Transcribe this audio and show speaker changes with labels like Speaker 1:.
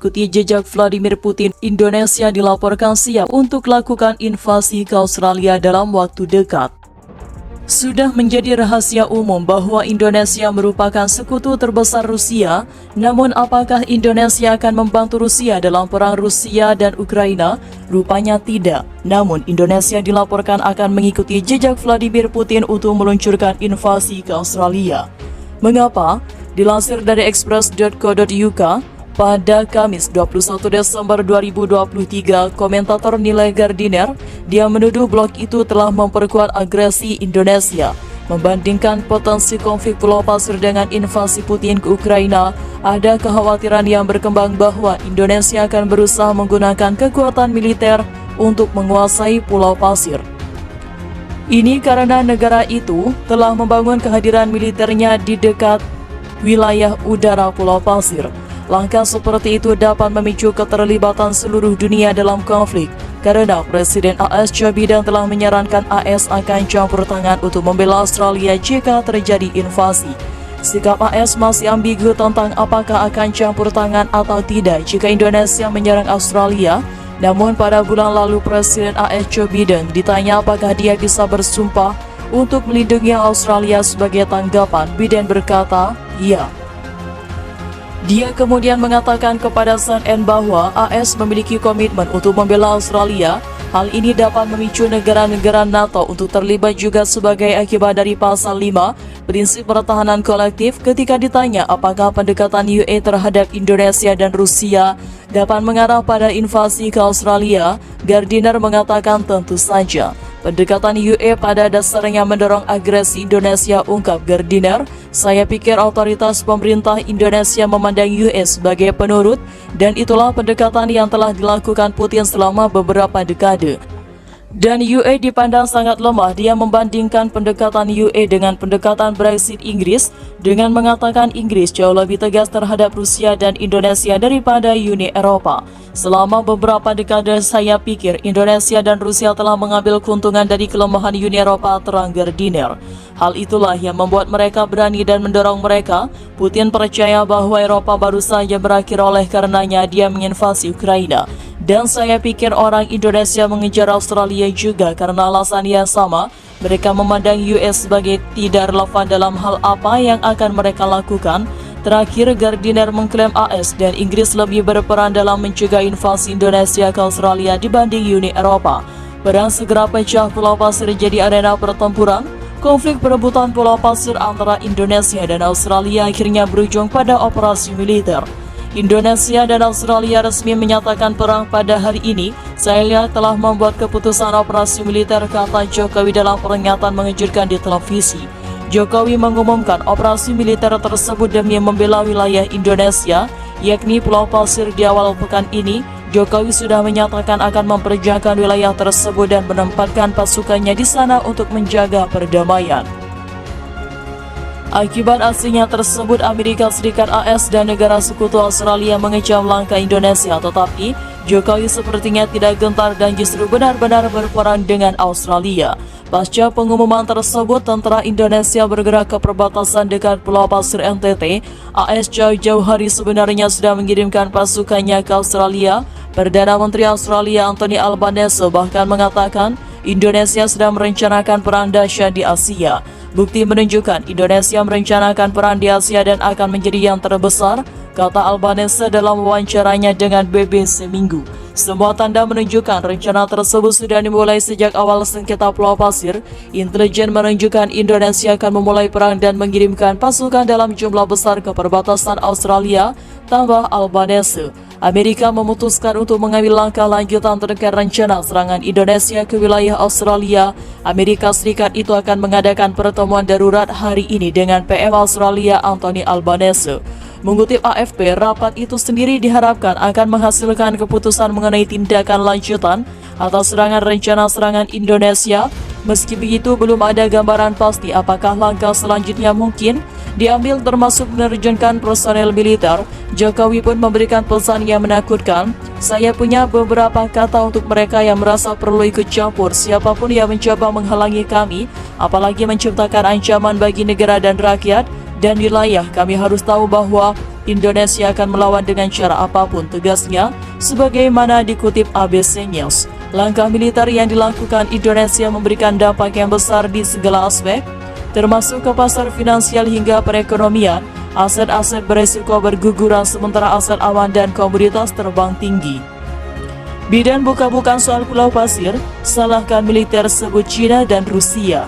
Speaker 1: mengikuti jejak Vladimir Putin, Indonesia dilaporkan siap untuk lakukan invasi ke Australia dalam waktu dekat. Sudah menjadi rahasia umum bahwa Indonesia merupakan sekutu terbesar Rusia, namun apakah Indonesia akan membantu Rusia dalam perang Rusia dan Ukraina? Rupanya tidak. Namun Indonesia dilaporkan akan mengikuti jejak Vladimir Putin untuk meluncurkan invasi ke Australia. Mengapa? Dilansir dari express.co.uk, pada Kamis 21 Desember 2023, komentator nilai Gardiner, dia menuduh blog itu telah memperkuat agresi Indonesia. Membandingkan potensi konflik Pulau Pasir dengan invasi Putin ke Ukraina, ada kekhawatiran yang berkembang bahwa Indonesia akan berusaha menggunakan kekuatan militer untuk menguasai Pulau Pasir. Ini karena negara itu telah membangun kehadiran militernya di dekat wilayah udara Pulau Pasir. Langkah seperti itu dapat memicu keterlibatan seluruh dunia dalam konflik, karena Presiden AS Joe Biden telah menyarankan AS akan campur tangan untuk membela Australia jika terjadi invasi. Sikap AS masih ambigu tentang apakah akan campur tangan atau tidak jika Indonesia menyerang Australia. Namun pada bulan lalu Presiden AS Joe Biden ditanya apakah dia bisa bersumpah untuk melindungi Australia sebagai tanggapan. Biden berkata, "Ya." Dia kemudian mengatakan kepada CNN bahwa AS memiliki komitmen untuk membela Australia. Hal ini dapat memicu negara-negara NATO untuk terlibat juga sebagai akibat dari pasal 5 prinsip pertahanan kolektif. Ketika ditanya apakah pendekatan UE terhadap Indonesia dan Rusia dapat mengarah pada invasi ke Australia, Gardiner mengatakan tentu saja. Pendekatan UE pada dasarnya mendorong agresi Indonesia, ungkap Gardiner. Saya pikir otoritas pemerintah Indonesia memandang US sebagai penurut, dan itulah pendekatan yang telah dilakukan Putin selama beberapa dekade. Dan UE dipandang sangat lemah. Dia membandingkan pendekatan UE dengan pendekatan Brexit Inggris dengan mengatakan Inggris jauh lebih tegas terhadap Rusia dan Indonesia daripada Uni Eropa. Selama beberapa dekade saya pikir Indonesia dan Rusia telah mengambil keuntungan dari kelemahan Uni Eropa, terang Gardiner. Hal itulah yang membuat mereka berani dan mendorong mereka. Putin percaya bahwa Eropa baru saja berakhir oleh karenanya dia menginvasi Ukraina. Dan saya pikir orang Indonesia mengejar Australia juga karena alasan yang sama. Mereka memandang US sebagai tidak relevan dalam hal apa yang akan mereka lakukan. Terakhir, Gardiner mengklaim AS dan Inggris lebih berperan dalam mencegah invasi Indonesia ke Australia dibanding Uni Eropa. Perang segera pecah Pulau Pasir jadi arena pertempuran. Konflik perebutan Pulau Pasir antara Indonesia dan Australia akhirnya berujung pada operasi militer. Indonesia dan Australia resmi menyatakan perang pada hari ini. Saya lihat telah membuat keputusan operasi militer, kata Jokowi dalam pernyataan mengejutkan di televisi. Jokowi mengumumkan operasi militer tersebut demi membela wilayah Indonesia, yakni Pulau Pasir. Di awal pekan ini, Jokowi sudah menyatakan akan memperjuangkan wilayah tersebut dan menempatkan pasukannya di sana untuk menjaga perdamaian. Akibat aksinya tersebut, Amerika Serikat, AS, dan negara sekutu Australia mengecam langkah Indonesia, tetapi Jokowi sepertinya tidak gentar dan justru benar-benar berperang dengan Australia. Pasca pengumuman tersebut, tentara Indonesia bergerak ke perbatasan dekat Pulau Pasir NTT. AS jauh-jauh hari sebenarnya sudah mengirimkan pasukannya ke Australia. Perdana Menteri Australia Anthony Albanese bahkan mengatakan Indonesia sedang merencanakan perang dahsyat di Asia. Bukti menunjukkan Indonesia merencanakan perang di Asia dan akan menjadi yang terbesar, kata Albanese dalam wawancaranya dengan BBC Minggu. Semua tanda menunjukkan rencana tersebut sudah dimulai sejak awal sengketa Pulau Pasir. Intelijen menunjukkan Indonesia akan memulai perang dan mengirimkan pasukan dalam jumlah besar ke perbatasan Australia, tambah Albanese. Amerika memutuskan untuk mengambil langkah lanjutan terkait rencana serangan Indonesia ke wilayah Australia. Amerika Serikat itu akan mengadakan pertemuan darurat hari ini dengan PM Australia Anthony Albanese. Mengutip AFP, rapat itu sendiri diharapkan akan menghasilkan keputusan mengenai tindakan lanjutan atas rencana serangan Indonesia. Meski begitu, belum ada gambaran pasti apakah langkah selanjutnya mungkin diambil, termasuk menerjunkan personel militer. Jokowi pun memberikan pesan yang menakutkan. Saya punya beberapa kata untuk mereka yang merasa perlu ikut campur. Siapapun yang mencoba menghalangi kami, apalagi menciptakan ancaman bagi negara dan rakyat dan wilayah, kami harus tahu bahwa Indonesia akan melawan dengan cara apapun, tegasnya, sebagaimana dikutip ABC News. Langkah militer yang dilakukan Indonesia memberikan dampak yang besar di segala aspek, termasuk ke pasar finansial hingga perekonomian. Aset-aset beresiko berguguran sementara aset aman dan komoditas terbang tinggi. Biden bukan soal pulau pasir, salahkan militer sebut China dan Rusia.